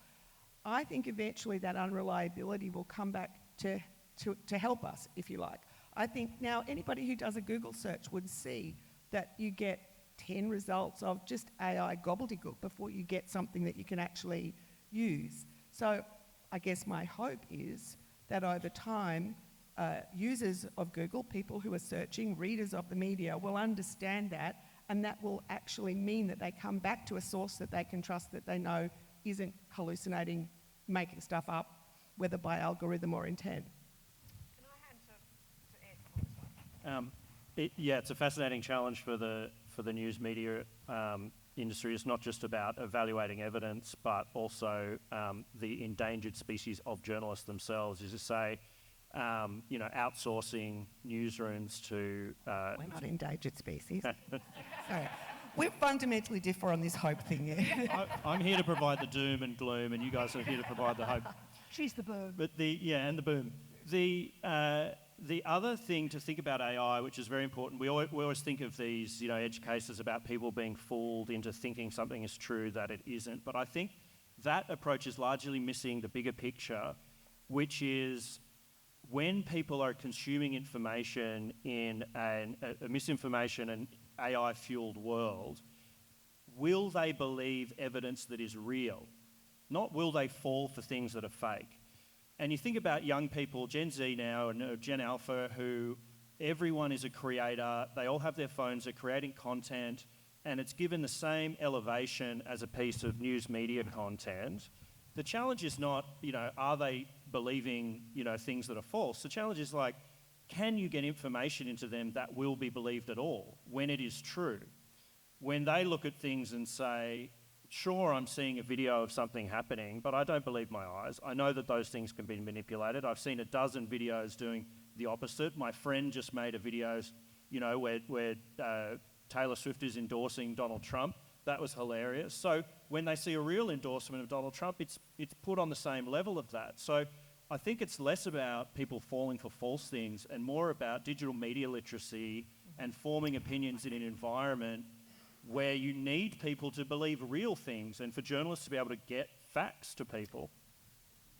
I think eventually that unreliability will come back to help us, if you like. I think now anybody who does a Google search would see that you get 10 results of just AI gobbledygook before you get something that you can actually use. So I guess my hope is that over time, users of Google, people who are searching, readers of the media, will understand that, and that will actually mean that they come back to a source that they can trust, that they know isn't hallucinating, making stuff up, whether by algorithm or intent. It's a fascinating challenge for the news media industry. It's not just about evaluating evidence, but also the endangered species of journalists themselves. Is to say, outsourcing newsrooms to. We're not endangered species. Sorry. We're fundamentally different on this hope thing. Yeah. I'm here to provide the doom and gloom, and you guys are here to provide the hope. She's the boom. But and the boom. The other thing to think about AI, which is very important, we always think of these, edge cases about people being fooled into thinking something is true that it isn't. But I think that approach is largely missing the bigger picture, which is when people are consuming information in a misinformation and AI-fueled world, will they believe evidence that is real? Not will they fall for things that are fake? And you think about young people, Gen Z now and Gen Alpha, who everyone is a creator, they all have their phones, they're creating content, and it's given the same elevation as a piece of news media content. The challenge is not, are they believing, things that are false? The challenge is can you get information into them that will be believed at all when it is true? When they look at things and say, sure, I'm seeing a video of something happening, but I don't believe my eyes. I know that those things can be manipulated. I've seen a dozen videos doing the opposite. My friend just made a video, where Taylor Swift is endorsing Donald Trump. that was hilarious. So when they see a real endorsement of Donald Trump, it's put on the same level of that. So I think it's less about people falling for false things and more about digital media literacy and forming opinions in an environment where you need people to believe real things and for journalists to be able to get facts to people.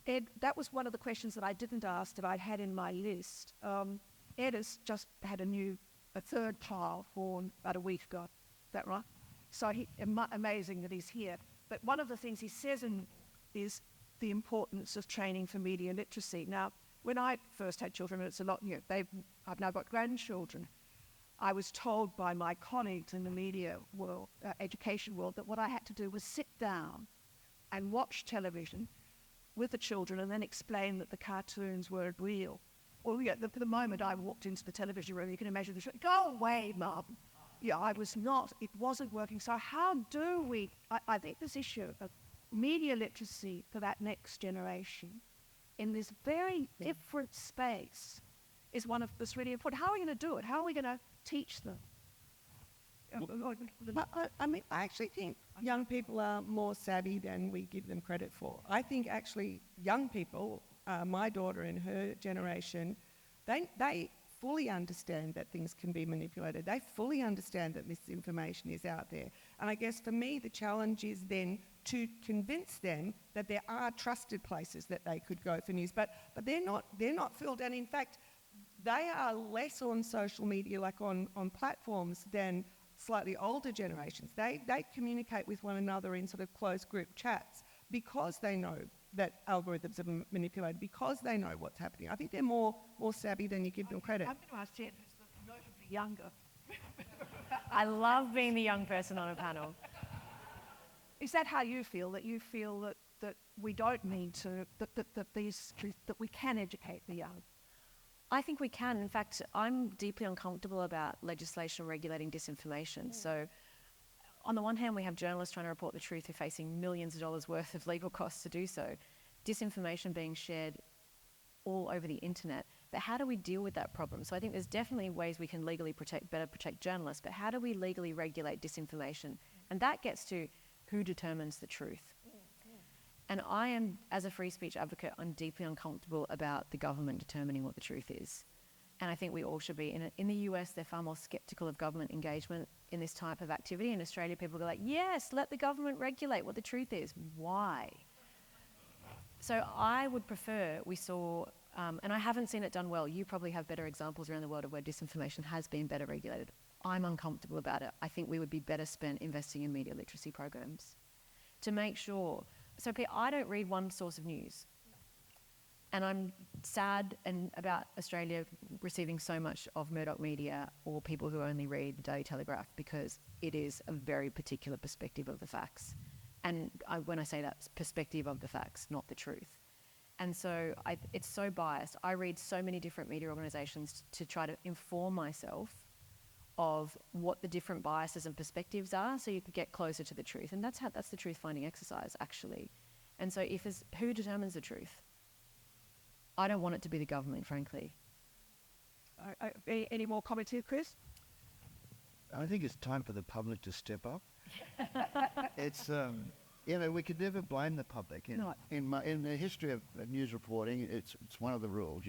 Ed, that was one of the questions that I didn't ask that I had in my list. Ed has just had a third child born about a week ago. Is that right? So amazing that he's here. But one of the things he says is the importance of training for media literacy. Now, when I first had children, and it's a lot, I've now got grandchildren, I was told by my colleagues in the media world, education world, that what I had to do was sit down and watch television with the children and then explain that the cartoons weren't real. Well, for the moment I walked into the television room, you can imagine the show, go away, Mum. Yeah, it wasn't working. So how do we, I think this issue of media literacy for that next generation in this very different space is one of that's really important. How are we going to do it? How are we going to teach them? I actually think young people are more savvy than we give them credit for. I think actually young people, my daughter and her generation, they fully understand that things can be manipulated. They fully understand that misinformation is out there. And I guess for me, the challenge is then to convince them that there are trusted places that they could go for news. But they're not filled. And in fact, they are less on social media, like on platforms, than slightly older generations. They communicate with one another in sort of closed group chats because they know that algorithms are manipulated, because they know what's happening. I think they're more savvy than you give them credit. I'm going to ask Jen, who's notably younger. I love being the young person on a panel. Is that how you feel? That you feel that we don't need to, that we can educate the young? I think we can. In fact, I'm deeply uncomfortable about legislation regulating disinformation. So on the one hand, we have journalists trying to report the truth who are facing millions of dollars worth of legal costs to do so. Disinformation being shared all over the internet. But how do we deal with that problem? So I think there's definitely ways we can legally better protect journalists, but how do we legally regulate disinformation? And that gets to who determines the truth. And I am, as a free speech advocate, I'm deeply uncomfortable about the government determining what the truth is. And I think we all should be. In the US, they're far more skeptical of government engagement in this type of activity. In Australia, people go like, yes, let the government regulate what the truth is. Why? So I would prefer we saw, and I haven't seen it done well. You probably have better examples around the world of where disinformation has been better regulated. I'm uncomfortable about it. I think we would be better spent investing in media literacy programs to make sure. So I don't read one source of news. And I'm sad about Australia receiving so much of Murdoch media or people who only read the Daily Telegraph, because it is a very particular perspective of the facts. And when I say that, it's perspective of the facts, not the truth. And so it's so biased. I read so many different media organisations to try to inform myself of what the different biases and perspectives are, so you could get closer to the truth. And that's the truth-finding exercise, actually. And so who determines the truth? I don't want it to be the government, frankly. Any more comments here, Chris? I think it's time for the public to step up. It's, we could never blame the public. In the history of news reporting, it's one of the rules.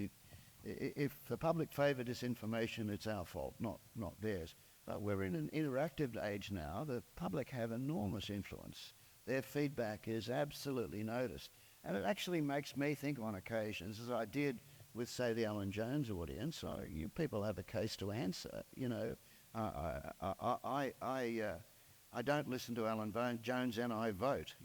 If the public favour disinformation, it's our fault, not theirs. But we're in an interactive age now. The public have enormous influence. Their feedback is absolutely noticed. And it actually makes me think on occasions, as I did with, say, the Alan Jones audience, you people have a case to answer. I don't listen to Alan Jones and I vote.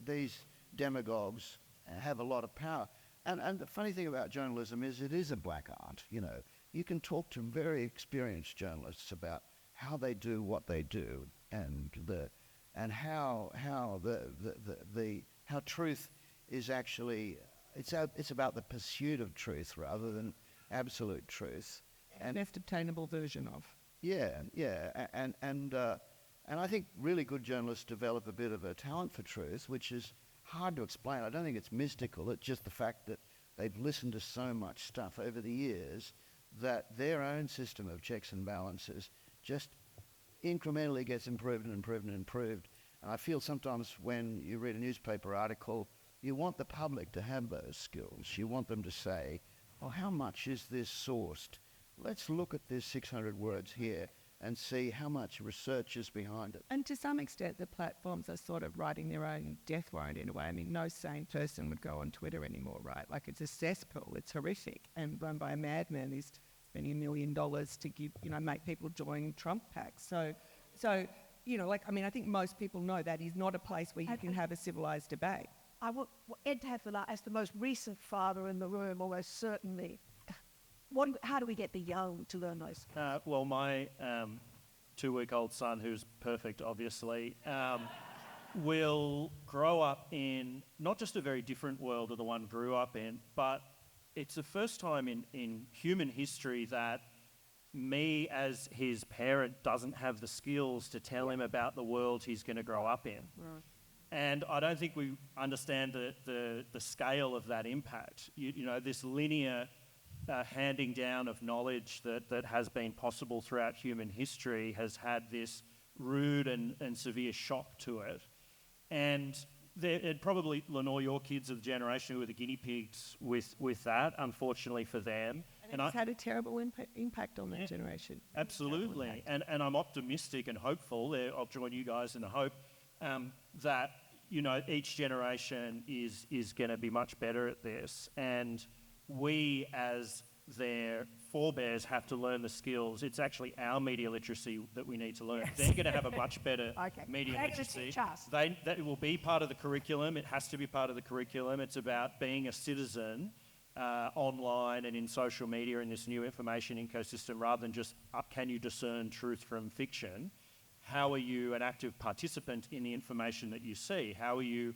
These demagogues have a lot of power. And the funny thing about journalism is it is a black art. You can talk to very experienced journalists about how they do what they do, and how truth is actually it's about the pursuit of truth rather than absolute truth. And best obtainable version of. And I think really good journalists develop a bit of a talent for truth, which is hard to explain. I don't think it's mystical. It's just the fact that they've listened to so much stuff over the years that their own system of checks and balances just incrementally gets improved and improved and improved. And I feel sometimes when you read a newspaper article, you want the public to have those skills. You want them to say, oh, how much is this sourced? Let's look at this 600 words here and see how much research is behind it. And to some extent, the platforms are sort of writing their own death warrant in a way. I mean, no sane person would go on Twitter anymore, right? Like, it's a cesspool. It's horrific. And run by a madman who's spending $1 million to give, make people join Trump PACs. So, I think most people know that is not a place where you can have a civilised debate. I want Ed to have as the most recent father in the room, almost certainly. How do we get the young to learn those? Well, my 2-week-old son, who's perfect, obviously, will grow up in not just a very different world to the one grew up in, but it's the first time in human history that me as his parent doesn't have the skills to tell him about the world he's going to grow up in. Right. And I don't think we understand the scale of that impact. This linear handing down of knowledge that has been possible throughout human history has had this rude and severe shock to it. And probably, Lenore, your kids are the generation who are the guinea pigs with that, unfortunately for them. And it's had a terrible impact on that generation. Absolutely. And I'm optimistic and hopeful, I'll join you guys in the hope, that each generation is going to be much better at this. And we, as their forebears, have to learn the skills. It's actually our media literacy that we need to learn. Yes. They're going to have a much better media They're literacy. That will be part of the curriculum. It has to be part of the curriculum. It's about being a citizen online and in social media in this new information ecosystem, rather than just can you discern truth from fiction. How are you an active participant in the information that you see? How are you,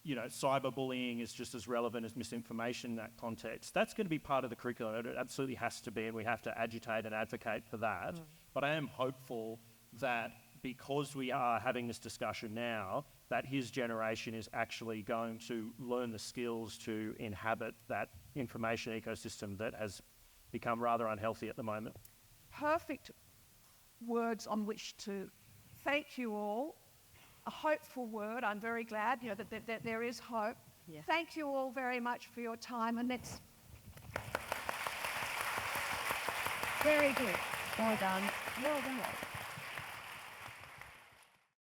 cyberbullying is just as relevant as misinformation in that context. That's going to be part of the curriculum. It absolutely has to be, and we have to agitate and advocate for that. But I am hopeful that because we are having this discussion now, that his generation is actually going to learn the skills to inhabit that information ecosystem that has become rather unhealthy at the moment. Perfect words on which to thank you all. A hopeful word. I'm very glad that there is hope. Yeah. Thank you all very much for your time, and let's... Very good. Well done. Well done.